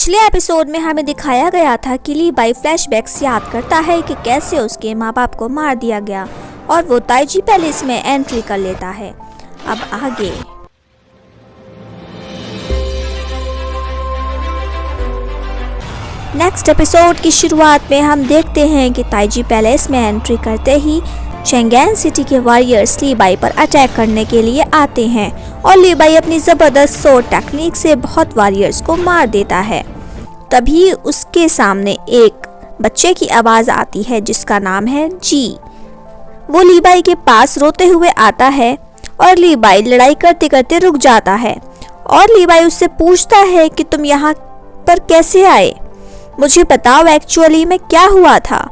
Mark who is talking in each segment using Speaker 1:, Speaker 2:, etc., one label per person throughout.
Speaker 1: पिछले एपिसोड में हमें दिखाया गया था कि ली बाई फ्लैशबैक्स याद करता है कि कैसे उसके माँ बाप को मार दिया गया और वो ताइजी पैलेस में एंट्री कर लेता है। अब आगे नेक्स्ट एपिसोड की शुरुआत में हम देखते हैं कि ताइजी पैलेस में एंट्री करते ही चेंगेन सिटी के वॉरियर्स ली बाई पर अटैक करने के लिए आते हैं और ली बाई अपनी ज़बरदस्त सोर्ड टेक्निक से बहुत वॉरियर्स को मार देता है। तभी उसके सामने एक बच्चे की आवाज़ आती है जिसका नाम है जी। वो ली बाई के पास रोते हुए आता है और ली बाई लड़ाई करते करते रुक जाता है और ली बाई उससे पूछता है कि तुम यहाँ पर कैसे आए, मुझे बताओ एक्चुअली में क्या हुआ था।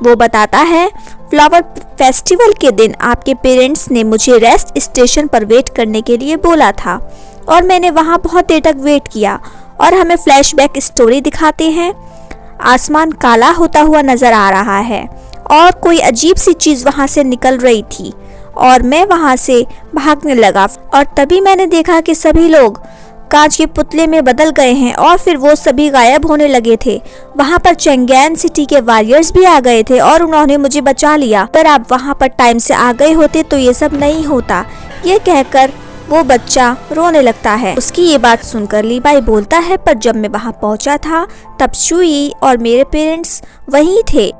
Speaker 1: वो बताता है फ्लावर फेस्टिवल के दिन आपके पेरेंट्स ने मुझे रेस्ट स्टेशन पर वेट करने के लिए बोला था और मैंने वहाँ बहुत देर तक वेट किया और हमें फ्लैशबैक स्टोरी दिखाते हैं। आसमान काला होता हुआ नज़र आ रहा है और कोई अजीब सी चीज़ वहाँ से निकल रही थी और मैं वहाँ से भागने लगा और तभी मैंने देखा कि सभी लोग कांच के पुतले में बदल गए हैं और फिर वो सभी गायब होने लगे थे। वहाँ पर चेंगेन सिटी के वॉरियर्स भी आ गए थे और उन्होंने मुझे बचा लिया। अगर आप वहाँ पर टाइम से आ गए होते तो ये सब नहीं होता। ये कहकर वो बच्चा रोने लगता है। उसकी ये बात सुनकर ली बाई बोलता है पर जब मैं वहाँ पहुँचा था तब शुई और मेरे पेरेंट्स वहीं थे।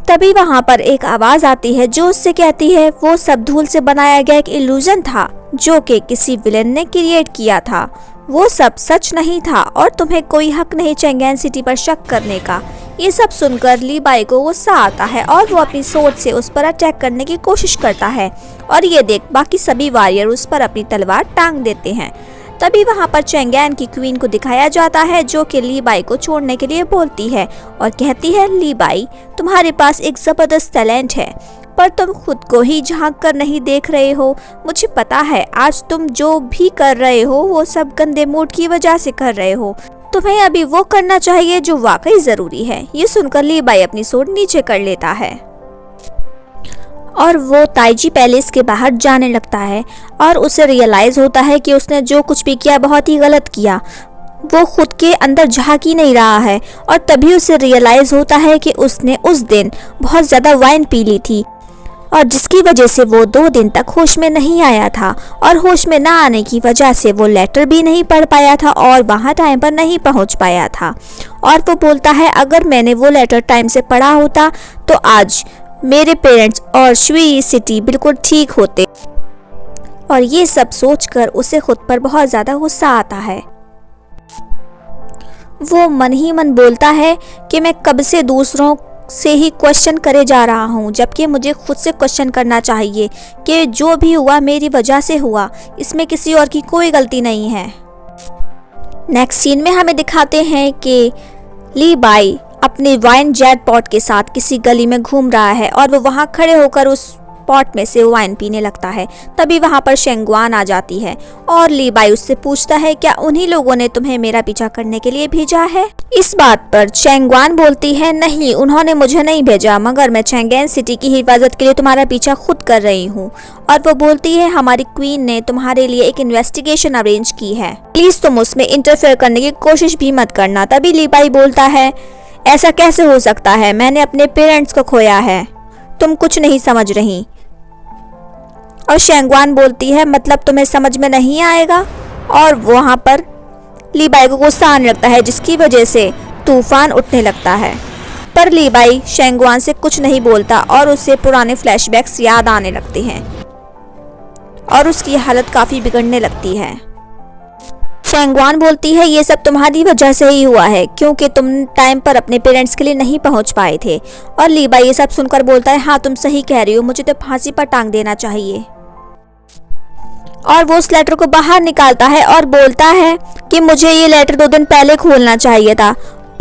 Speaker 1: तभी वहाँ पर एक आवाज़ आती है जो उससे कहती है वो सब धूल से बनाया गया एक इल्यूजन था जो कि किसी विलेन ने क्रिएट किया था, वो सब सच नहीं था और तुम्हें कोई हक नहीं चेंगेन सिटी पर शक करने का। ये सब सुनकर ली बाई को गुस्सा आता है और वो अपनी सोच से उस पर अटैक करने की कोशिश करता है और ये देख बाकी सभी वॉरियर उस पर अपनी तलवार टांग देते हैं। तभी वहाँ पर चेंगेन की क्वीन को दिखाया जाता है जो कि ली बाई को छोड़ने के लिए बोलती है और कहती है ली बाई तुम्हारे पास एक ज़बरदस्त टैलेंट है पर तुम खुद को ही झांक कर नहीं देख रहे हो। मुझे पता है आज तुम जो भी कर रहे हो वो सब गंदे मूड की वजह से कर रहे हो। तुम्हें अभी वो करना चाहिए जो वाकई ज़रूरी है। ये सुनकर ली बाई अपनी सोट नीचे कर लेता है और वो ताइजी पैलेस के बाहर जाने लगता है और उसे रियलाइज़ होता है कि उसने जो कुछ भी किया बहुत ही गलत किया। वो खुद के अंदर झांक ही नहीं रहा है और तभी उसे रियलाइज़ होता है कि उसने उस दिन बहुत ज़्यादा वाइन पी ली थी और जिसकी वजह से वो 2 दिन तक होश में नहीं आया था और होश में ना आने की वजह से वो लेटर भी नहीं पढ़ पाया था और वहाँ टाइम पर नहीं पहुँच पाया था। और वो बोलता है अगर मैंने वो लेटर टाइम से पढ़ा होता तो आज मेरे पेरेंट्स और शुई सिटी बिल्कुल ठीक होते। और ये सब सोचकर उसे खुद पर बहुत ज़्यादा गुस्सा आता है। वो मन ही मन बोलता है कि मैं कब से दूसरों से ही क्वेश्चन करे जा रहा हूँ जबकि मुझे खुद से क्वेश्चन करना चाहिए कि जो भी हुआ मेरी वजह से हुआ, इसमें किसी और की कोई गलती नहीं है। नेक्स्ट सीन में हमें दिखाते हैं कि ली बाई अपने वाइन जेट पॉट के साथ किसी गली में घूम रहा है और वो वहाँ खड़े होकर उस पॉट में से वाइन पीने लगता है। तभी वहाँ पर शेंगवान आ जाती है और ली बाई उससे पूछता है क्या उन्हीं लोगों ने तुम्हें मेरा पीछा करने के लिए भेजा है। इस बात पर शेंगवान बोलती है नहीं, उन्होंने मुझे नहीं भेजा मगर मैं चेंगेन सिटी की हिफाजत के लिए तुम्हारा पीछा खुद कर रही हूँ। और वो बोलती है हमारी क्वीन ने तुम्हारे लिए एक इन्वेस्टिगेशन अरेंज की है, प्लीज तुम उसमें इंटरफेयर करने की कोशिश भी मत करना। तभी ली बाई बोलता है ऐसा कैसे हो सकता है, मैंने अपने पेरेंट्स को खोया है, तुम कुछ नहीं समझ रही। और शेंगवान बोलती है मतलब तुम्हें समझ में नहीं आएगा। और वहाँ पर ली बाई को गुस्सा आने लगता है जिसकी वजह से तूफान उठने लगता है। पर ली बाई शेंगवान से कुछ नहीं बोलता और उसे पुराने फ्लैशबैक्स याद आने लगते हैं और उसकी हालत काफ़ी बिगड़ने लगती है। शेंगवान बोलती है ये सब तुम्हारी वजह से ही हुआ है क्योंकि तुम टाइम पर अपने पेरेंट्स के लिए नहीं पहुंच पाए थे। और ली बाई ये सब सुनकर बोलता है हाँ तुम सही कह रही हो, मुझे तो फांसी पर टांग देना चाहिए। और वो उस लेटर को बाहर निकालता है और बोलता है कि मुझे ये लेटर 2 दिन पहले खोलना चाहिए था।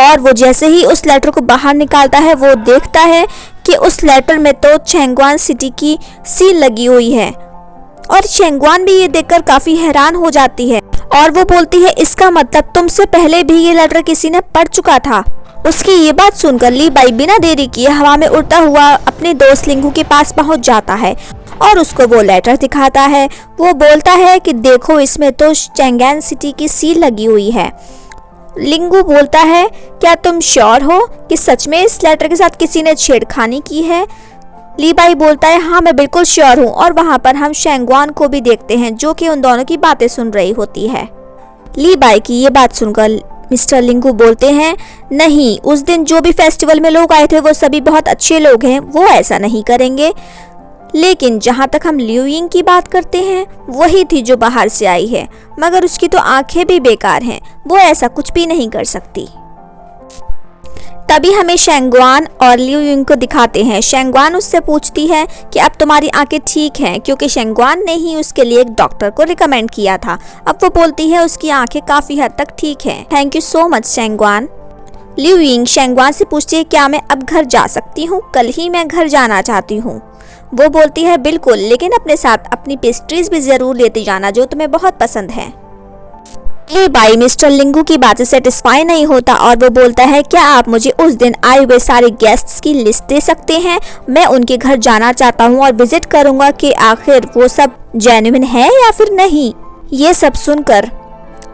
Speaker 1: और वो जैसे ही उस लेटर को बाहर निकालता है वो देखता है कि उस लेटर में तो चेंगवान सिटी की सील लगी हुई है और शेंगवान भी ये देखकर काफ़ी हैरान हो जाती है और वो बोलती है इसका मतलब तुमसे पहले भी ये लेटर किसी ने पढ़ चुका था। उसकी ये बात सुनकर ली बाई बिना देरी किए हवा में उड़ता हुआ अपने दोस्त लिंगू के पास पहुंच जाता है और उसको वो लेटर दिखाता है। वो बोलता है कि देखो इसमें तो चेंगेन सिटी की सील लगी हुई है लिंगू बोलता है, क्या तुम श्योर हो कि सच में इस लेटर के साथ किसी ने छेड़खानी की है? ली बाई बोलता है, हाँ मैं बिल्कुल श्योर हूँ। और वहाँ पर हम शेंगवान को भी देखते हैं जो कि उन दोनों की बातें सुन रही होती है। ली बाई की ये बात सुनकर मिस्टर लिंगू बोलते हैं, नहीं, उस दिन जो भी फेस्टिवल में लोग आए थे वो सभी बहुत अच्छे लोग हैं, वो ऐसा नहीं करेंगे। लेकिन जहाँ तक हम लिu यिंग की बात करते हैं, वही थी जो बाहर से आई है, मगर उसकी तो आंखें भी बेकार हैं, वो ऐसा कुछ भी नहीं कर सकती। तभी हमें शेंगवान और लिu यिंग को दिखाते हैं। शेंगवान उससे पूछती है कि अब तुम्हारी आंखें ठीक हैं, क्योंकि शेंगवान ने ही उसके लिए एक डॉक्टर को रिकमेंड किया था। अब वो बोलती है उसकी आंखें काफी हद तक ठीक हैं। Thank you so much Shengwan. Liu Ying Shengwan से पूछती है, क्या मैं अब घर जा सकती हूँ? कल ही मैं घर जाना चाहती हूँ। वो बोलती है, बिल्कुल, लेकिन अपने साथ अपनी पेस्ट्रीज भी जरूर लेते जाना जो तुम्हें बहुत पसंद है। ली बाई मिस्टर लिंगू की बात से सेटिस्फाई नहीं होता और वो बोलता है, क्या आप मुझे उस दिन आए हुए सारे गेस्ट्स की लिस्ट दे सकते हैं? मैं उनके घर जाना चाहता हूँ और विजिट करूँगा कि आखिर वो सब जेन्युइन है या फिर नहीं। ये सब सुनकर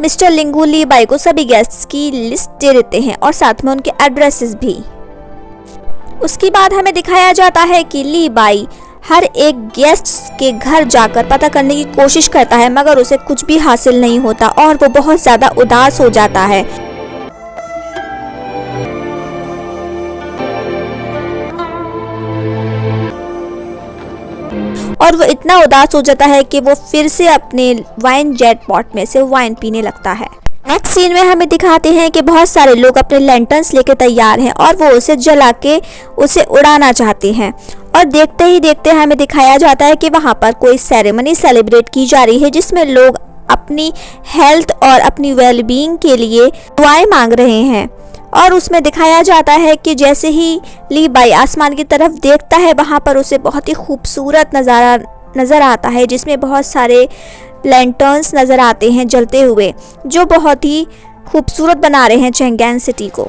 Speaker 1: मिस्टर लिंगू ली बाई को सभी गेस्ट्स की लिस्ट दे देते हैं और साथ में उनके एड्रेसेस भी। उसके बाद हमें दिखाया जाता है कि ली बाई हर एक गेस्ट के घर जाकर पता करने की कोशिश करता है, मगर उसे कुछ भी हासिल नहीं होता और वो बहुत ज्यादा उदास हो जाता है। और वो इतना उदास हो जाता है कि वो फिर से अपने वाइन जेट पॉट में से वाइन पीने लगता है। नेक्स्ट सीन में हमें दिखाते हैं कि बहुत सारे लोग अपने लैंटर्न्स लेके तैयार हैं और वो उसे जला के उसे उड़ाना चाहते हैं। और देखते ही देखते हमें दिखाया जाता है कि वहाँ पर कोई सेरेमनी सेलिब्रेट की जा रही है जिसमें लोग अपनी हेल्थ और अपनी वेलबींग के लिए दुआएं मांग रहे हैं। और उसमें दिखाया जाता है कि जैसे ही ली बाई आसमान की तरफ देखता है, वहाँ पर उसे बहुत ही खूबसूरत नज़ारा नज़र आता है जिसमें बहुत सारे लैंटर्न्स नज़र आते हैं जलते हुए, जो बहुत ही खूबसूरत बना रहे हैं चैंगेन सिटी को।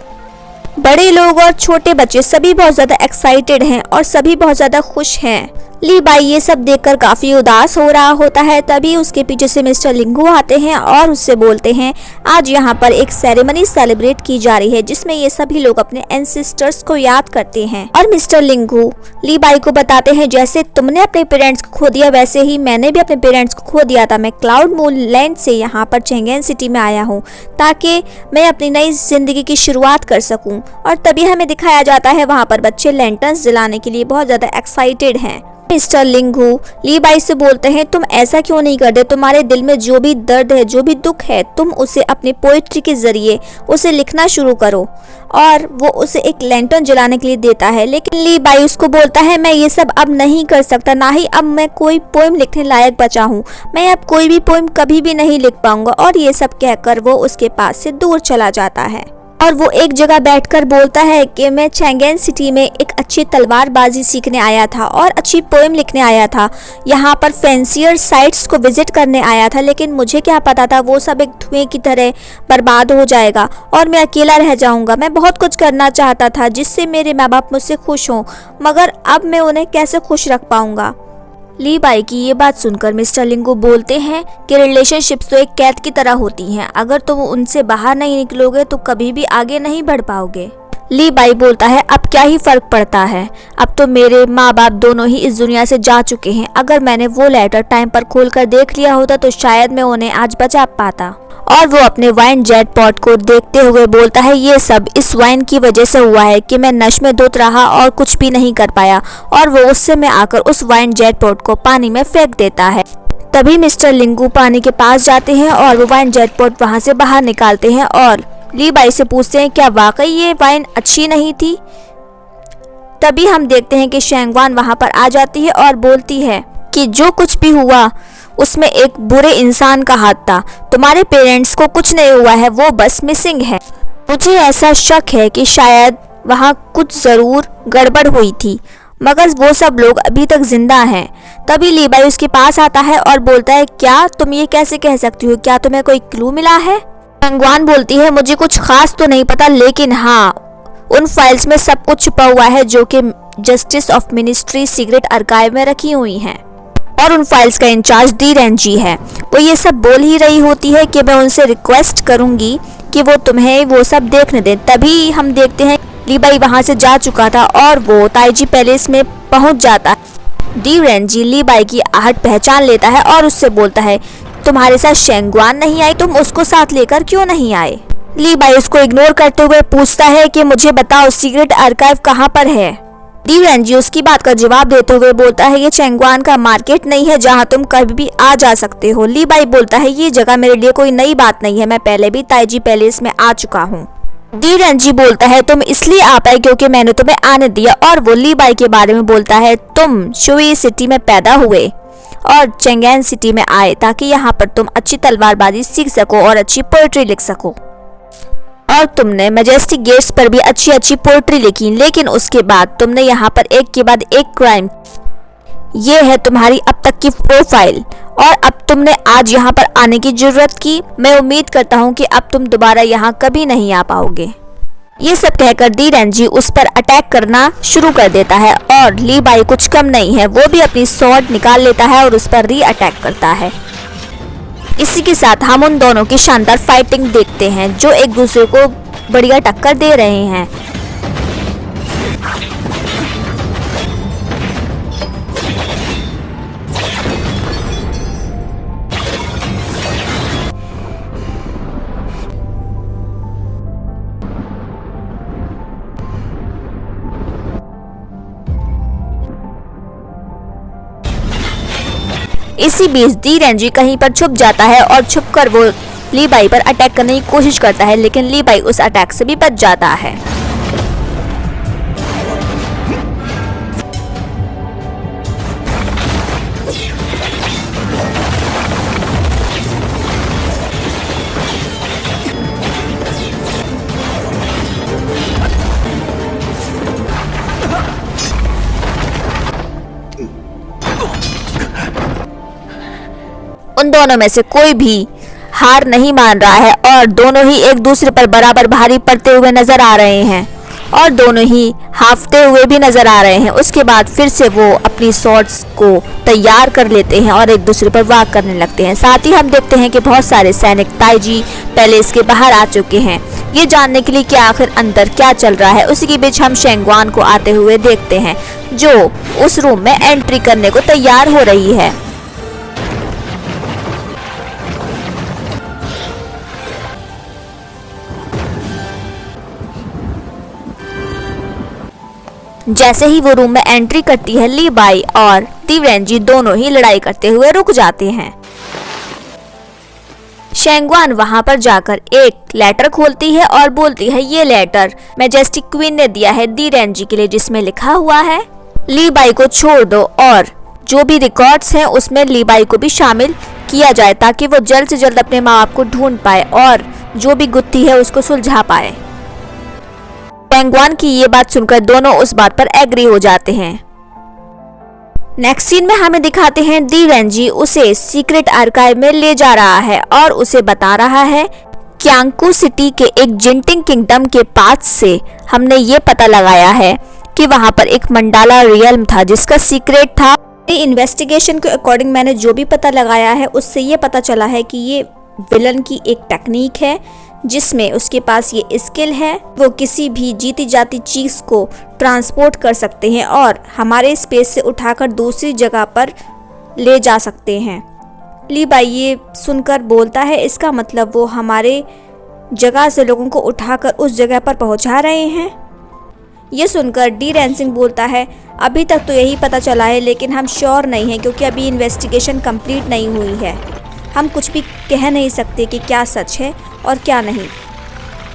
Speaker 1: बड़े लोग और छोटे बच्चे सभी बहुत ज़्यादा एक्साइटेड हैं और सभी बहुत ज़्यादा खुश हैं। ली बाई ये सब देखकर काफ़ी उदास हो रहा होता है। तभी उसके पीछे से मिस्टर लिंगू आते हैं और उससे बोलते हैं, आज यहाँ पर एक सेरेमनी सेलिब्रेट की जा रही है जिसमें ये सभी लोग अपने एंसेस्टर्स को याद करते हैं। और मिस्टर लिंगू ली बाई को बताते हैं, जैसे तुमने अपने पेरेंट्स को खो दिया वैसे ही मैंने भी अपने पेरेंट्स को खो दिया था। मैं क्लाउड मून लैंड से यहाँ पर चैंगेन सिटी में आया हूँ ताकि मैं अपनी नई जिंदगी की शुरुआत कर सकूँ। और तभी हमें दिखाया जाता है वहाँ पर बच्चे लैंटर्न्स जलाने के लिए बहुत ज़्यादा एक्साइटेड हैं। मिस्टर लिंगू ली बाई से बोलते हैं, तुम ऐसा क्यों नहीं करते? तुम्हारे दिल में जो भी दर्द है, जो भी दुख है, तुम उसे अपनी पोइट्री के जरिए उसे लिखना शुरू करो। और वो उसे एक लैंटर्न जलाने के लिए देता है, लेकिन ली बाई उसको बोलता है, मैं ये सब अब नहीं कर सकता, ना ही अब मैं कोई पोएम लिखने लायक बचा हूँ। मैं अब कोई भी पोएम कभी भी नहीं लिख पाऊंगा। और ये सब कहकर वो उसके पास से दूर चला जाता है। और वो एक जगह बैठकर बोलता है कि मैं चैंगेन सिटी में एक अच्छी तलवारबाजी सीखने आया था और अच्छी पोएम लिखने आया था। यहाँ पर फैंसियर साइट्स को विजिट करने आया था, लेकिन मुझे क्या पता था वो सब एक धुएं की तरह बर्बाद हो जाएगा और मैं अकेला रह जाऊँगा। मैं बहुत कुछ करना चाहता था जिससे मेरे माँ बाप मुझसे खुश हों, मगर अब मैं उन्हें कैसे खुश रख पाऊँगा। ली बाई की ये बात सुनकर मिस्टर लिंगू बोलते हैं कि रिलेशनशिप्स तो एक कैद की तरह होती हैं, अगर तुम उनसे बाहर नहीं निकलोगे तो कभी भी आगे नहीं बढ़ पाओगे। ली बाई बोलता है, अब क्या ही फर्क पड़ता है, अब तो मेरे माँ बाप दोनों ही इस दुनिया से जा चुके हैं। अगर मैंने वो लेटर टाइम पर खोलकर देख लिया होता तो शायद मैं उन्हें आज बचा पाता। और वो अपने वाइन जेट पॉट को देखते हुए बोलता है, ये सब इस वाइन की वजह से हुआ है कि मैं नशे में धुत रहा और कुछ भी नहीं कर पाया। और वो उससे में आकर उस वाइन जेट पॉट को पानी में फेंक देता है। तभी मिस्टर लिंगू पानी के पास जाते हैं और वो वाइन जेट पॉट वहाँ से बाहर निकालते हैं और ली बाई से पूछते हैं, क्या वाकई ये वाइन अच्छी नहीं थी? तभी हम देखते हैं कि शेंगवान वहाँ पर आ जाती है और बोलती है कि जो कुछ भी हुआ उसमें एक बुरे इंसान का हाथ था। तुम्हारे पेरेंट्स को कुछ नहीं हुआ है, वो बस मिसिंग है। मुझे ऐसा शक है कि शायद वहाँ कुछ ज़रूर गड़बड़ हुई थी, मगर वो सब लोग अभी तक जिंदा हैं। तभी ली बाई उसके पास आता है और बोलता है, क्या तुम ये कैसे कह सकती हो? क्या तुम्हें कोई क्लू मिला है? शेंगवान बोलती है, मुझे कुछ खास तो नहीं पता, लेकिन हाँ, उन फाइल्स में सब कुछ छुपा हुआ है जो कि justice of ministry secret archive में रखी हुई हैं। और उन फाइल्स का इंचार्ज दी रेंजी है। वो ये सब बोल ही रही होती है कि मैं उनसे रिक्वेस्ट करूंगी कि वो तुम्हें वो सब देखने दे। तभी हम देखते हैं ली बाई वहाँ से जा चुका था और वो ताइजी पैलेस में पहुँच जाता है। डी रेंजी ली बाई की आहट पहचान लेता है और उससे बोलता है, तुम्हारे साथ शेंगवान नहीं आई, तुम उसको साथ लेकर क्यों नहीं आए? ली बाई उसको इग्नोर करते हुए पूछता है कि मुझे बताओ सीक्रेट आर्काइव कहाँ पर है। डी रेंजी उसकी बात का जवाब देते हुए बोलता है, ये चेंगवान का मार्केट नहीं है जहाँ तुम कभी भी आ जा सकते हो। ली बाई बोलता है, ये जगह मेरे लिए कोई नई बात नहीं है, मैं पहले भी ताइजी पैलेस में आ चुका हूँ। डी रेंजी बोलता है, तुम इसलिए आ पाए क्योंकि मैंने तुम्हें आने दिया। और वो ली बाई के बारे में बोलता है, तुम शुई सिटी में पैदा हुए और चेंगेन सिटी में आए ताकि यहाँ पर तुम अच्छी तलवारबाजी सीख सको और अच्छी पोएट्री लिख सको। और तुमने मैजेस्टिक गेट्स पर भी अच्छी अच्छी पोएट्री लिखी, लेकिन उसके बाद तुमने यहाँ पर एक के बाद एक क्राइम। ये है तुम्हारी अब तक की प्रोफाइल और अब तुमने आज यहाँ पर आने की जरूरत की। मैं उम्मीद करता हूँ कि अब तुम दोबारा यहाँ कभी नहीं आ पाओगे। ये सब कहकर डी रेंजी उस पर अटैक करना शुरू कर देता है और ली बाई कुछ कम नहीं है, वो भी अपनी स्वॉर्ड निकाल लेता है और उस पर री अटैक करता है। इसी के साथ हम उन दोनों की शानदार फाइटिंग देखते हैं जो एक दूसरे को बढ़िया टक्कर दे रहे हैं। इसी बीच डी रेंजी कहीं पर छुप जाता है और छुपकर वो ली बाई पर अटैक करने की कोशिश करता है, लेकिन ली बाई उस अटैक से भी बच जाता है। उन दोनों में से कोई भी हार नहीं मान रहा है और दोनों ही एक दूसरे पर बराबर भारी पड़ते हुए नजर आ रहे हैं और दोनों ही हाफते हुए भी नजर आ रहे हैं। उसके बाद फिर से वो अपनी शॉट्स को तैयार कर लेते हैं और एक दूसरे पर वार करने लगते हैं। साथ ही हम देखते हैं कि बहुत सारे सैनिक ताइजी पैलेस के बाहर आ चुके हैं, ये जानने के लिए कि आखिर अंदर क्या चल रहा है। उसी के बीच हम शेंगवान को आते हुए देखते हैं जो उस रूम में एंट्री करने को तैयार हो रही है। जैसे ही वो रूम में एंट्री करती है, ली बाई और डी रेंजी दोनों ही लड़ाई करते हुए रुक जाते हैं। शेंगवान वहां पर जाकर एक लेटर खोलती है और बोलती है, ये लेटर मैजेस्टिक क्वीन ने दिया है डी रेंजी के लिए, जिसमें लिखा हुआ है ली बाई को छोड़ दो और जो भी रिकॉर्ड्स हैं उसमें ली बाई को भी शामिल किया जाए ताकि वो जल्द से जल्द अपने माँ बाप को ढूंढ पाए और जो भी गुत्थी है उसको सुलझा पाए। शेंगवान की ये बात सुनकर दोनों उस बात पर एग्री हो जाते हैं। नेक्स्ट सीन में हमें दिखाते हैं डी रेंजी उसे सीक्रेट आर्काइव में ले जा रहा है और उसे बता रहा है क्यांगकू सिटी के एक जिंटिंग किंगडम के पास से हमने ये पता लगाया है कि वहां पर एक मंडाला रियल्म था जिसका सीक्रेट था। इन्वेस्टिगेशन के अकॉर्डिंग मैंने जो भी पता लगाया है उससे ये पता चला है कि ये विलन की एक टेक्निक है जिसमें उसके पास ये स्किल है, वो किसी भी जीती जाती चीज़ को ट्रांसपोर्ट कर सकते हैं और हमारे स्पेस से उठाकर दूसरी जगह पर ले जा सकते हैं। ली बाई ये सुनकर बोलता है, इसका मतलब वो हमारे जगह से लोगों को उठाकर उस जगह पर पहुंचा रहे हैं। ये सुनकर डी रेंसिंग बोलता है, अभी तक तो यही पता चला है लेकिन हम श्योर नहीं हैं क्योंकि अभी इन्वेस्टिगेशन कंप्लीट नहीं हुई है। हम कुछ भी कह नहीं सकते कि क्या सच है और क्या नहीं।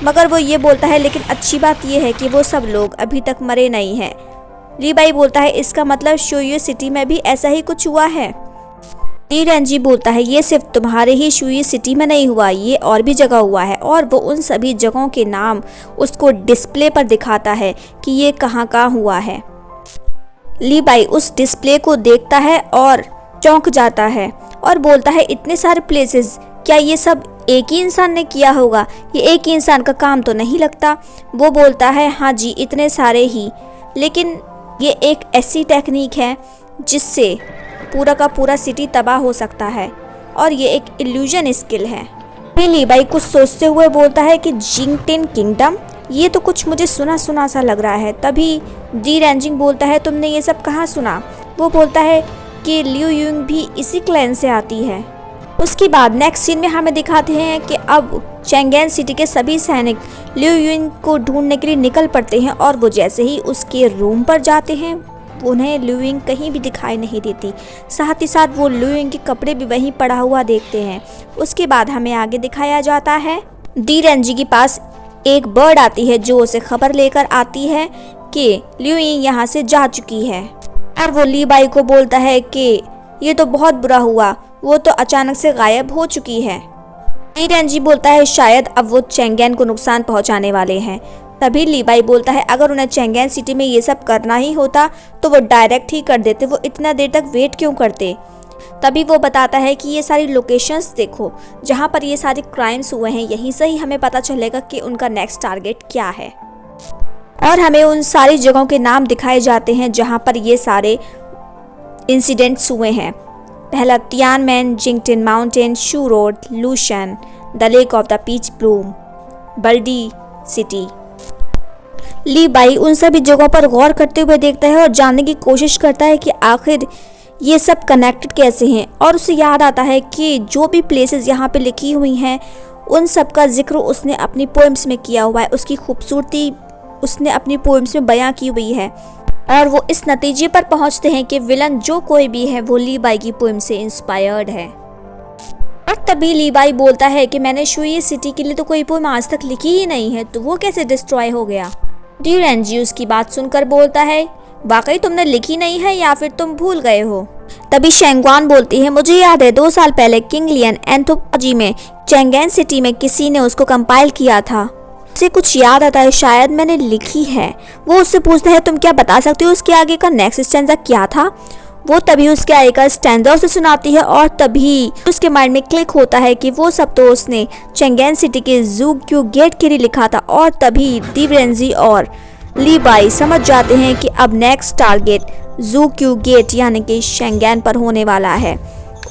Speaker 1: मगर वो ये बोलता है, लेकिन अच्छी बात ये है कि वो सब लोग अभी तक मरे नहीं हैं। ली बाई बोलता है, इसका मतलब शुई सिटी में भी ऐसा ही कुछ हुआ है। डी रेंजी बोलता है, ये सिर्फ तुम्हारे ही शुई सिटी में नहीं हुआ, ये और भी जगह हुआ है और वो उन सभी जगहों के नाम उसको डिस्प्ले पर दिखाता है कि ये कहाँ कहाँ हुआ है। ली बाई उस डिस्प्ले को देखता है और चौंक जाता है और बोलता है, इतने सारे प्लेसेस, क्या ये सब एक ही इंसान ने किया होगा? ये एक ही इंसान का काम तो नहीं लगता। वो बोलता है, हाँ जी इतने सारे ही, लेकिन ये एक ऐसी टेक्निक है जिससे पूरा का पूरा सिटी तबाह हो सकता है और ये एक इल्यूजन स्किल है। लीबाई कुछ सोचते हुए बोलता है कि जिंगटिन किंगडम, ये तो कुछ मुझे सुना सुना सा लग रहा है। तभी डी रेंजिंग बोलता है तुमने ये सब कहाँ सुना। वो बोलता है कि लिu युइंग भी इसी क्लैन से आती है। उसके बाद नेक्स्ट सीन में हमें दिखाते हैं कि अब चैंगेन सिटी के सभी सैनिक लिu युइंग को ढूंढने के लिए निकल पड़ते हैं और वो जैसे ही उसके रूम पर जाते हैं उन्हें लिu युइंग कहीं भी दिखाई नहीं देती। साथ ही साथ वो लिu युइंग के कपड़े भी वहीं पड़ा हुआ देखते हैं। उसके बाद हमें आगे दिखाया जाता है डी रेंजी के पास एक बर्ड आती है जो उसे खबर लेकर आती है कि लिu युइंग यहाँ से जा चुकी है। और वो लीबाई को बोलता है कि ये तो बहुत बुरा हुआ, वो तो अचानक से गायब हो चुकी है। डी रेंजी बोलता है शायद अब वो चैंगेन को नुकसान पहुंचाने वाले हैं। तभी लीबाई बोलता है अगर उन्हें चैंगेन सिटी में ये सब करना ही होता तो वो डायरेक्ट ही कर देते, वो इतना देर तक वेट क्यों करते। तभी वो बताता है कि ये सारी लोकेशंस देखो जहाँ पर ये सारे क्राइम्स हुए हैं, यहीं से ही हमें पता चलेगा कि उनका नेक्स्ट टारगेट क्या है। और हमें उन सारी जगहों के नाम दिखाए जाते हैं जहाँ पर ये सारे इंसिडेंट्स हुए हैं। पहला Tianmen, Jingting mountain, Shu road, Lushan, the lake of the peach bloom, Baidi city. Li Bai उन सभी जगहों पर गौर करते हुए देखता है और जानने की कोशिश करता है कि आखिर ये सब कनेक्टेड कैसे हैं। और उसे याद आता है कि जो भी प्लेसेस यहाँ पे लिखी हुई हैं उन सब का जिक्र उसने अपनी पोएम्स में किया हुआ है, उसकी खूबसूरती उसने अपनी पोएम्स में बयां की हुई है। और वो इस नतीजे पर पहुंचते हैं कि विलन जो कोई भी है वो लीबाई की पोएम से इंस्पायर्ड है। और तभी लीबाई बोलता है कि मैंने शुई सिटी के लिए तो कोई पोएम आज तक लिखी ही नहीं है, तो वो कैसे डिस्ट्रॉय हो गया। डी रेंजी उसकी बात सुनकर बोलता है वाकई तुमने लिखी नहीं है या फिर तुम भूल गए हो। तभी शेंगवान बोलती है मुझे याद है 2 साल पहले किंग लियन एंथोलॉजी में चैंगेन सिटी में किसी ने उसको कंपाइल किया था, उसे कुछ याद आता है शायद मैंने लिखी है। वो उससे पूछता है तुम क्या बता सकते हो उसके आगे का नेक्स्ट स्टैंजा क्या था। वो तभी उसके आगे का स्टैंजा उसे सुनाती है और तभी उसके माइंड में क्लिक होता है कि वो सब तो उसने चैंगेन सिटी के ज़ू क्यू गेट के लिए लिखा था। और तभी डी रेंजी और लीबाई समझ जाते हैं कि अब नेक्स्ट टारगेट ज़ू क्यू गेट यानी कि शेंगेन पर होने वाला है।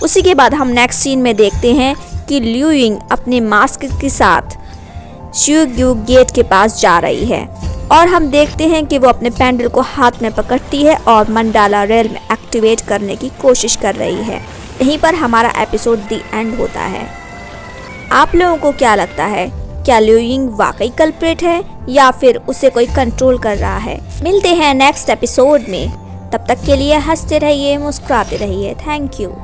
Speaker 1: उसी के बाद हम नेक्स्ट सीन में देखते हैं कि लिu युइंग अपने मास्क के साथ ज़ू क्यू गेट के पास जा रही है और हम देखते हैं कि वो अपने पैंडल को हाथ में पकड़ती है और मंडाला रेल में एक्टिवेट करने की कोशिश कर रही है। यहीं पर हमारा एपिसोड दी एंड होता है। आप लोगों को क्या लगता है, क्या लिu युइंग वाकई कल्प्रेट है या फिर उसे कोई कंट्रोल कर रहा है। मिलते हैं नेक्स्ट एपिसोड में, तब तक के लिए हंसते रहिए, मुस्कुराते रहिए। Thank you.